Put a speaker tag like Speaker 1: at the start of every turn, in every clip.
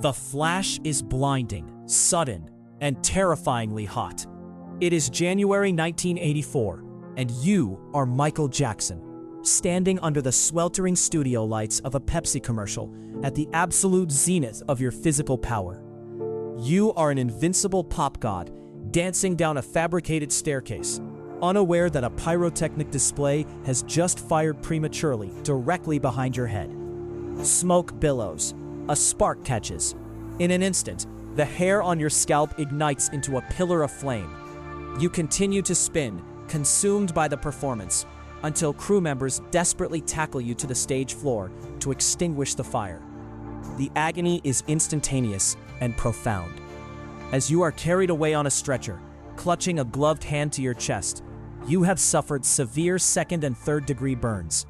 Speaker 1: The flash is blinding, sudden, and terrifyingly hot. It is January 1984, and you are Michael Jackson, standing under the sweltering studio lights of a Pepsi commercial at the absolute zenith of your physical power. You are an invincible pop god, dancing down a fabricated staircase, unaware that a pyrotechnic display has just fired prematurely directly behind your head. Smoke billows. A spark catches. In an instant, the hair on your scalp ignites into a pillar of flame. You continue to spin, consumed by the performance, until crew members desperately tackle you to the stage floor to extinguish the fire. The agony is instantaneous and profound. As you are carried away on a stretcher, clutching a gloved hand to your chest, you have suffered severe second and third degree burns.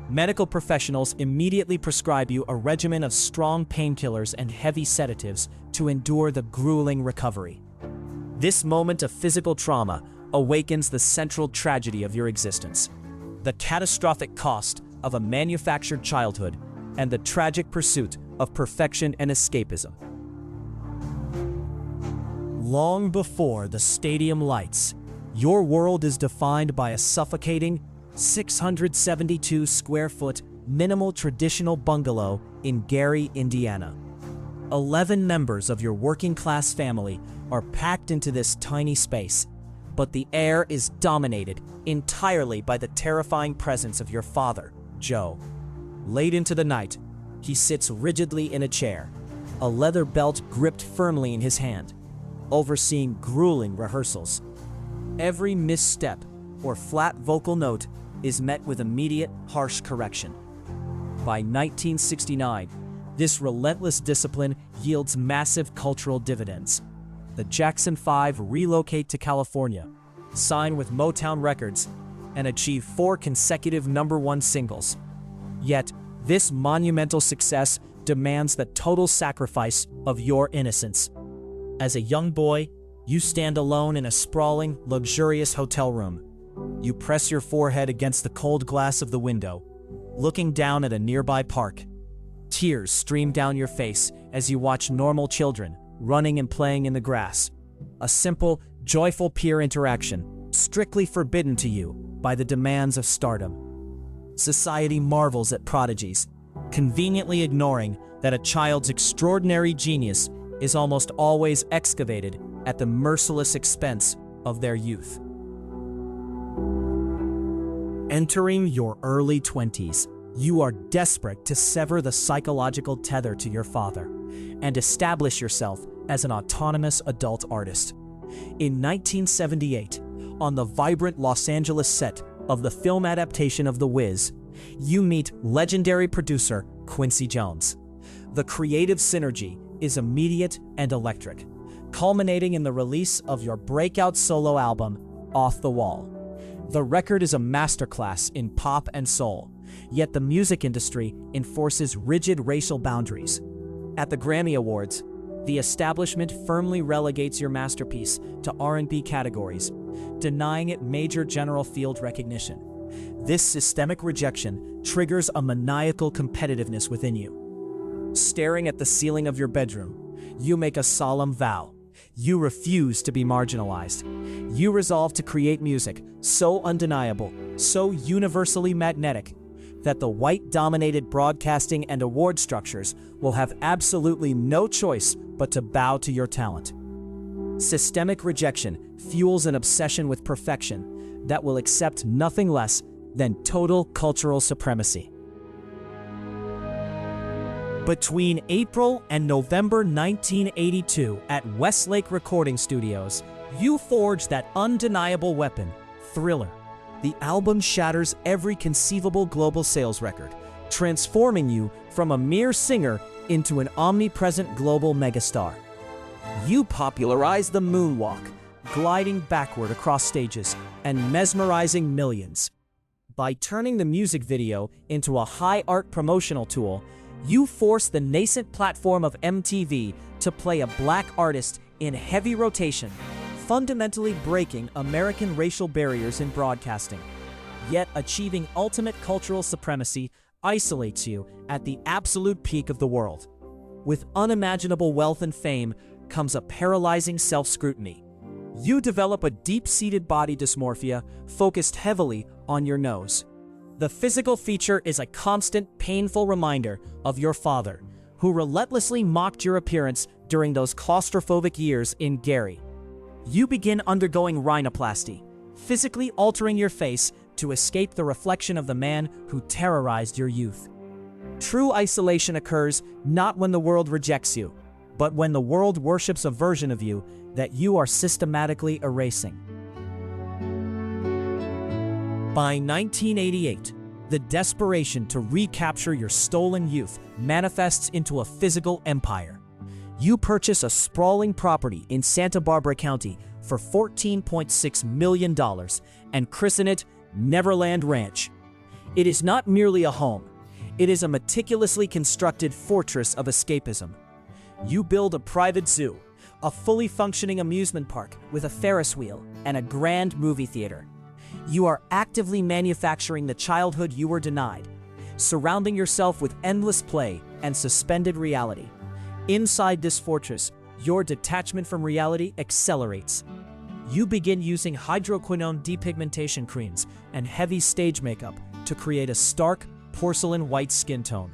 Speaker 1: Medical professionals immediately prescribe you a regimen of strong painkillers and heavy sedatives to endure the grueling recovery. This moment of physical trauma awakens the central tragedy of your existence: the catastrophic cost of a manufactured childhood and the tragic pursuit of perfection and escapism. Long before the stadium lights, your world is defined by a suffocating 672-square-foot minimal traditional bungalow in Gary, Indiana. 11 members of your working-class family are packed into this tiny space, but the air is dominated entirely by the terrifying presence of your father, Joe. Late into the night, he sits rigidly in a chair, a leather belt gripped firmly in his hand, overseeing grueling rehearsals. Every misstep or flat vocal note is met with immediate, harsh correction. By 1969, this relentless discipline yields massive cultural dividends. The Jackson 5 relocate to California, sign with Motown Records, and achieve 4 consecutive #1 singles. Yet, this monumental success demands the total sacrifice of your innocence. As a young boy, you stand alone in a sprawling, luxurious hotel room. You press your forehead against the cold glass of the window, looking down at a nearby park. Tears stream down your face as you watch normal children running and playing in the grass. A simple, joyful peer interaction, strictly forbidden to you by the demands of stardom. Society marvels at prodigies, conveniently ignoring that a child's extraordinary genius is almost always excavated at the merciless expense of their youth. Entering your early 20s, you are desperate to sever the psychological tether to your father and establish yourself as an autonomous adult artist. In 1978, on the vibrant Los Angeles set of the film adaptation of The Wiz, you meet legendary producer Quincy Jones. The creative synergy is immediate and electric, culminating in the release of your breakout solo album, Off the Wall. The record is a masterclass in pop and soul, yet the music industry enforces rigid racial boundaries. At the Grammy Awards, the establishment firmly relegates your masterpiece to R&B categories, denying it major general field recognition. This systemic rejection triggers a maniacal competitiveness within you. Staring at the ceiling of your bedroom, you make a solemn vow. You refuse to be marginalized. You resolve to create music so undeniable, so universally magnetic, that the white-dominated broadcasting and award structures will have absolutely no choice but to bow to your talent. Systemic rejection fuels an obsession with perfection that will accept nothing less than total cultural supremacy. Between April and November 1982 at Westlake Recording Studios, you forge that undeniable weapon, Thriller. The album shatters every conceivable global sales record, transforming you from a mere singer into an omnipresent global megastar. You popularize the moonwalk, gliding backward across stages and mesmerizing millions. By turning the music video into a high-art promotional tool, you force the nascent platform of MTV to play a black artist in heavy rotation, fundamentally breaking American racial barriers in broadcasting. Yet achieving ultimate cultural supremacy isolates you at the absolute peak of the world. With unimaginable wealth and fame comes a paralyzing self-scrutiny. You develop a deep-seated body dysmorphia focused heavily on your nose. The physical feature is a constant, painful reminder of your father, who relentlessly mocked your appearance during those claustrophobic years in Gary. You begin undergoing rhinoplasty, physically altering your face to escape the reflection of the man who terrorized your youth. True isolation occurs not when the world rejects you, but when the world worships a version of you that you are systematically erasing. By 1988, the desperation to recapture your stolen youth manifests into a physical empire. You purchase a sprawling property in Santa Barbara County for $14.6 million and christen it Neverland Ranch. It is not merely a home. It is a meticulously constructed fortress of escapism. You build a private zoo, a fully functioning amusement park with a Ferris wheel and a grand movie theater. You are actively manufacturing the childhood you were denied, surrounding yourself with endless play and suspended reality. Inside this fortress, your detachment from reality accelerates. You begin using hydroquinone depigmentation creams and heavy stage makeup to create a stark, porcelain white skin tone.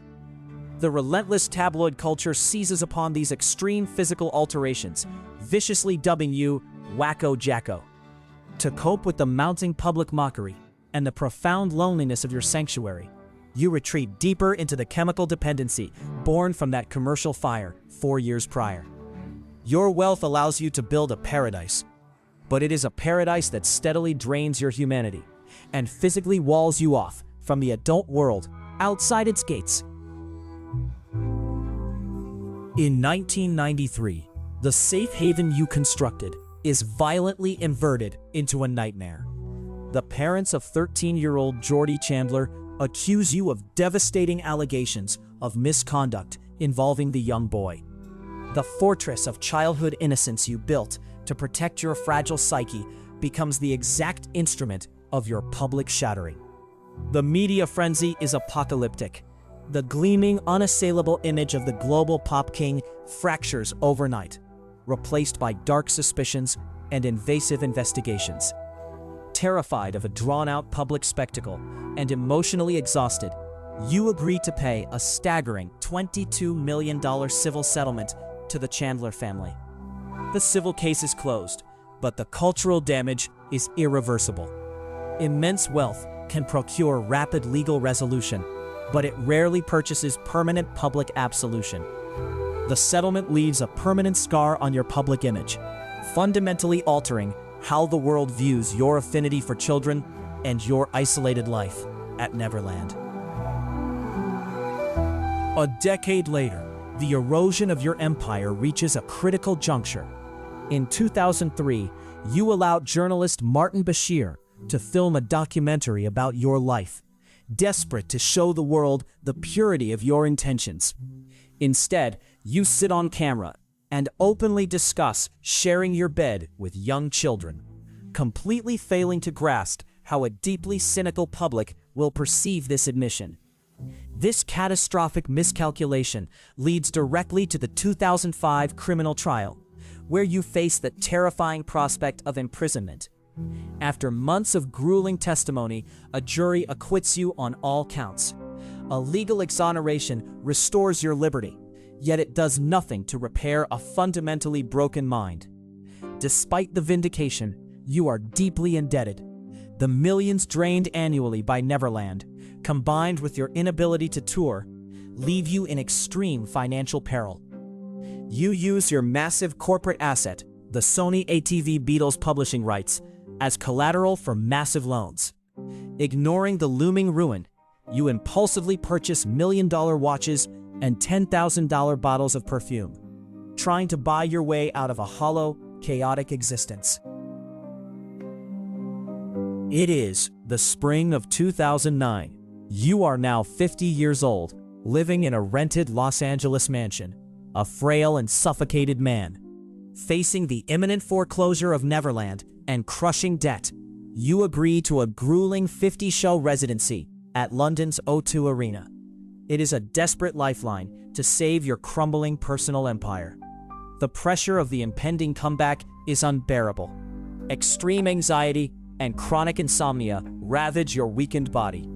Speaker 1: The relentless tabloid culture seizes upon these extreme physical alterations, viciously dubbing you Wacko Jacko. To cope with the mounting public mockery and the profound loneliness of your sanctuary, you retreat deeper into the chemical dependency born from that commercial fire 4 years prior. Your wealth allows you to build a paradise, but it is a paradise that steadily drains your humanity and physically walls you off from the adult world outside its gates. In 1993, the safe haven you constructed is violently inverted into a nightmare. The parents of 13-year-old Jordy Chandler accuse you of devastating allegations of misconduct involving the young boy. The fortress of childhood innocence you built to protect your fragile psyche becomes the exact instrument of your public shattering. The media frenzy is apocalyptic. The gleaming, unassailable image of the global pop king fractures overnight, replaced by dark suspicions and invasive investigations. Terrified of a drawn-out public spectacle and emotionally exhausted, you agree to pay a staggering $22 million civil settlement to the Chandler family. The civil case is closed, but the cultural damage is irreversible. Immense wealth can procure rapid legal resolution, but it rarely purchases permanent public absolution. The settlement leaves a permanent scar on your public image, fundamentally altering how the world views your affinity for children and your isolated life at Neverland. A decade later, the erosion of your empire reaches a critical juncture. In 2003, you allowed journalist Martin Bashir to film a documentary about your life, desperate to show the world the purity of your intentions. Instead, you sit on camera and openly discuss sharing your bed with young children, completely failing to grasp how a deeply cynical public will perceive this admission. This catastrophic miscalculation leads directly to the 2005 criminal trial, where you face the terrifying prospect of imprisonment. After months of grueling testimony, a jury acquits you on all counts. A legal exoneration restores your liberty, yet it does nothing to repair a fundamentally broken mind. Despite the vindication, you are deeply indebted. The millions drained annually by Neverland, combined with your inability to tour, leave you in extreme financial peril. You use your massive corporate asset, the Sony ATV Beatles publishing rights, as collateral for massive loans. Ignoring the looming ruin, you impulsively purchase million-dollar watches and $10,000 bottles of perfume, trying to buy your way out of a hollow, chaotic existence. It is the spring of 2009. You are now 50 years old, living in a rented Los Angeles mansion, a frail and suffocated man. Facing the imminent foreclosure of Neverland and crushing debt, you agree to a grueling 50-show residency at London's O2 Arena. It is a desperate lifeline to save your crumbling personal empire. The pressure of the impending comeback is unbearable. Extreme anxiety and chronic insomnia ravage your weakened body.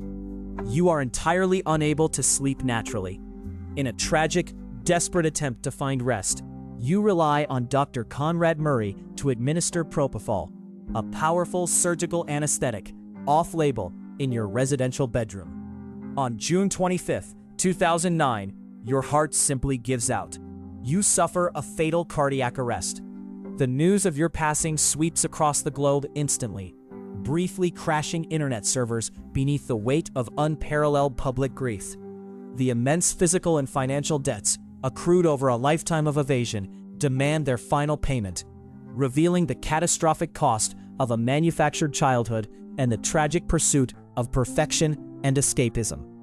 Speaker 1: You are entirely unable to sleep naturally. In a tragic, desperate attempt to find rest, you rely on Dr. Conrad Murray to administer propofol, a powerful surgical anesthetic, off-label, in your residential bedroom. On June 25, 2009, your heart simply gives out. You suffer a fatal cardiac arrest. The news of your passing sweeps across the globe instantly, briefly crashing internet servers beneath the weight of unparalleled public grief. The immense physical and financial debts, accrued over a lifetime of evasion, demand their final payment, revealing the catastrophic cost of a manufactured childhood and the tragic pursuit of perfection and escapism.